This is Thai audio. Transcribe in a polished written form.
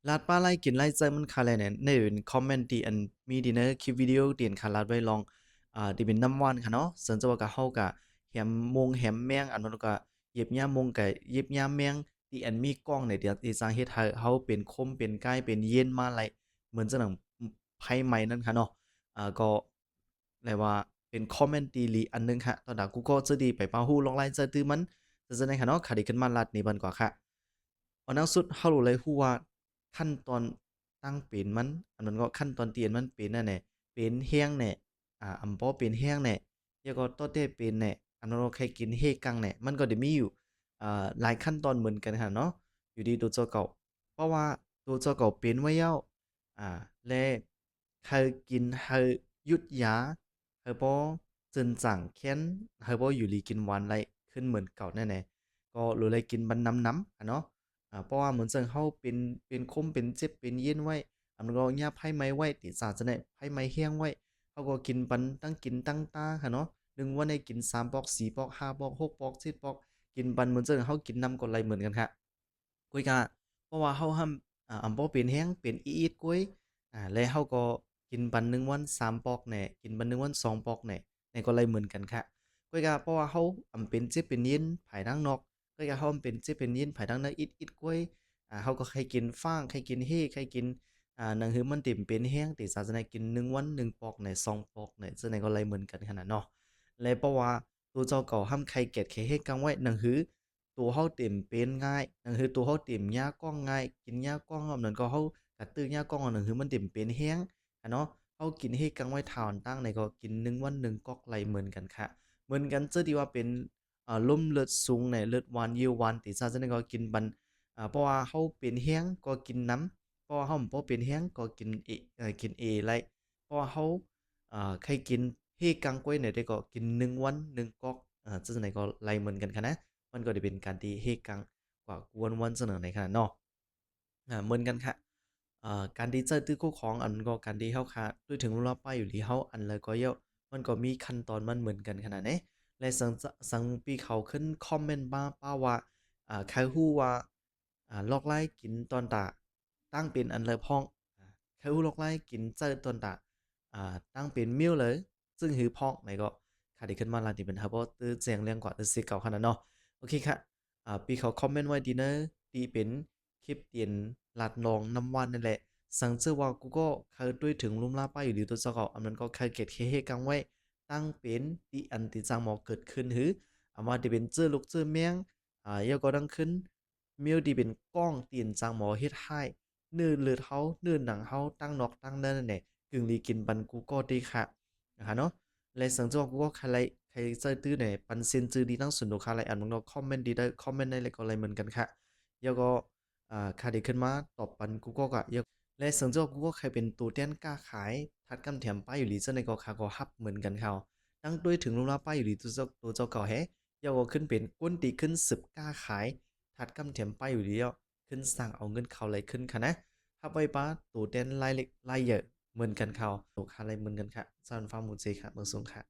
ลาดป้าไล่กินไล่เจอมันคาเลยเนี่ยในเป็นคอมเมนต์ที่อันมีดีเนอร์คลิปวิดีโอเตียนคาลาดไว้ลองที่เป็นน้ำวันค่ะเนาะส่วนจะว่ากับเฮากะแหมมงแหมแมงอันนั้นก็เย็บย่ามมงกับเย็บย่ามแมงที่อันมีกล้องในเดียวที่สร้างเฮ็ดให้เฮาเป็นคมเป็นกายเป็นเย็นมาไหลเหมือนจะหนังไพ่ไหม้นั่นค่ะเนาะก็เรียกว่าเป็นคอมเมนต์ดีหลีอันหนึงค่ะตอนดากูก็จะดีไปเป้าฮู้ลองไล่เจอตื้อมันจะในค่ะเนาะขาดีขึ้นมาลัดนี่บันกว่าค่ะเอานังสุดเฮารู้เลยฮู้ว่า ขั้นตอนตั้งเป็นมันอันนั้นก็ขั้นตอนเตียนมันเป็นนั่นแหละเป็นแห้งแหน่อำป้อเป็นแห้งแหน่แล้วก็ตอเต้เป็นแหน่อันนั้นเราใครกินเฮกังแหน่มันก็ได้มีอยู่หลายขั้นตอนเหมือนกันค่ะเนาะอยู่ดีตัวเจ้าเก่าเพราะว่าตัวเจ้าเก่าเป็นไว้แล้วอ่าและเขากินเขาหยุดยาเขาบ่จึนจั่งแค้นเขาบ่อยู่ดีกินหวานไรขึ้นเหมือนเก่าแน่ๆก็รู้เลยกินบันน้ำๆอะเนาะ เพราะว่าเหมือนจั่งเราเป็นคมเป็นเจ็บเป็นเย็นไว้อันนั้นก็ยาไผไหม้ไว้ติสาจะได้ไผไหม้แห้งไว้เราก็กินปันตั้งกินตั้งตาค่ะเนาะ1วันได้กิน3ปอก4ปอก5ปอก6ปอก7ปอกกินปันเหมือนจั่งเรากินน้ำกรดไหลเหมือนกันค่ะกุยกะเพราะว่าเราห้ามอำบ่เป็นแห้งเป็นอีดๆกุยและเราก็กินปัน1วัน3ปอกแหน่กินปัน1วัน2ปอกแหน่ในก็ไหลเหมือนกันค่ะกุยกะเพราะว่าเราเป็นเจ็บเป็นเย็นภายทางนอก ก็อยากให้มันเป็นสิเป็นยินภายทางนั้นอิดๆกล้วยเขาก็ใครกินฟางใครกินเฮ้ใครกินหนังหือมันติ่มเป็นแห้งติศาสนากิน1วัน1ปอกไหน2ปอกไหนซึ่งไหนก็ไรเหมือนกันขนาดเนาะและเพราะว่าตัวเจ้าเก่าห้ามใครเก็ดใครเฮ็ดกังไว้หนังหือตัวเฮาเต็มเป็นง่ายหนังหือตัวเฮาเต็มยากล้องง่ายกินยากล้องนั้นก็เฮากระตื้อยากล้องหนังหือมันเต็มเป็นแห้งเนาะเฮากินเฮ็ดกังไว้ทานตั้งไหนก็กิน1วัน1ก๊อกไรเหมือนกันค่ะเหมือนกันเจอที่ว่าเป็น ล่มเลือดสูงเนี่ยเลือดหวานเยียวหวานติซาจะได้ก็กินบันเพราะว่าเขาเป็นแห้งก็กินน้ำเพราะว่าเขาบ่เป็นแห้งก็กินกินไรเพราะว่าเขาใครกินเฮกังก้วยเนี่ยได้ก็กิน1วัน1ก๊อกจะจั่งใดก็ไล่เหมือนกันค่ะนะมันก็ได้เป็นการที่เฮกังกว่ากวนวันเสนอในขณะเนาะเหมือนกันค่ะการที่เจอตื้อคู่ของอันก็การที่เฮาค่ะด้วยถึงรู้รับป้ายอยู่ที่เฮาอันเลยก็เยอะมันก็มีขั้นตอนมันเหมือนกันขนาดนี้ และสังปีเขาขึ้นคอมเมนต์มาป้าว่าใครฮู้ว่าลอกไล่กินตอนตาตั้งเป็นอันเลยพ้องใครฮู้ลอกไล่กินเจอตอนตาตั้งเป็นมิ้วเลยซึ่งหือพ้องไหนก็ขาดขึ้นมาลานที่เป็นฮับตื้อเสียงเรียงกว่าตื้อสิเก่าขนาดเนาะโอเคค่ะปีเขาคอมเมนต์ไว้ดีเนอร์ที่เป็นคลิปเตียนลาดนองน้ำวันนั่นแหละสังเจอว่ากูก็เคยด้วยถึงลุ่มล่าป้าอยู่ดีตัวเจ้าเก่าอันนั้นก็เคยเก็บเฮกังไว้ ตั้งเป็นที่อันที่จางหมอเกิดขึ้นหืออามาที่เป็นเจอลูกเจอเมียงยาก็ดังขึ้นเมียวที่เป็นก้องตีนจางหมอเฮ็ดให้เนื้อเลือดเฮาเนื้อหนังเฮาตั้งนอกตั้งนั่นน่ะแหละกึ่งลีกินบันกูก็ดีค่ะนะคะเนาะและสังเจอกูก็ใครไลใครเจอตื้อเนี่ยปันเซ็นจือดีตั้งสนุกค่ะไรอันมึงเนาะคอมเมนต์ดีได้คอมเมนต์ได้เลยก็ไรเหมือนกันค่ะยาก็ค่าดีขึ้นมาตอบปันกูก็ยา และเซิงเจ้ากูก็เคยเป็นตัวแทนกล้าขายทัดกำแถมป้ายอยู่หลีเจ้าในก็คาก็ฮับเหมือนกันเขาตั้งด้วยถึงลงรับป้ายอยู่หลีตัวเจ้าเก่าแฮยาวก็ขึ้นเป็นก้นตีขึ้นสืบกล้าขายทัดกำแถมป้ายอยู่หลีแล้วขึ้นสั่งเอาเงินเขาไหลขึ้นค่ะนะถ้าไปป้าตัวแทนรายเล็กรายใหญ่เหมือนกันเขาตัวค่าไรเหมือนกันค่ะซานฟาร์มูเจค่ะเมืองสงค่ะ